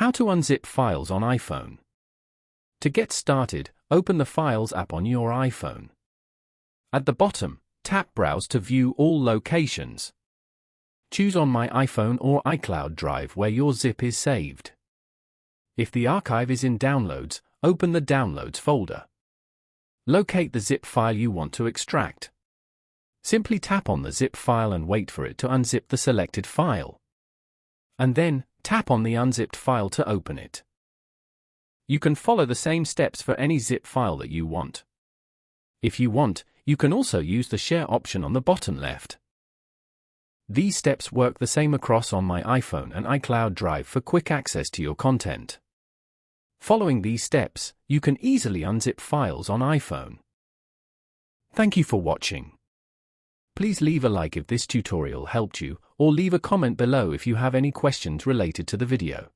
How to unzip files on iPhone. To get started, open the Files app on your iPhone. At the bottom, tap Browse to view all locations. Choose on My iPhone or iCloud Drive where your zip is saved. If the archive is in Downloads, open the Downloads folder. Locate the zip file you want to extract. Simply tap on the zip file and wait for it to unzip the selected file. And then, tap on the unzipped file to open it. You can follow the same steps for any zip file that you want. If you want, you can also use the Share option on the bottom left. These steps work the same across on My iPhone and iCloud Drive for quick access to your content. Following these steps, you can easily unzip files on iPhone. Thank you for watching. Please leave a like if this tutorial helped you, or leave a comment below if you have any questions related to the video.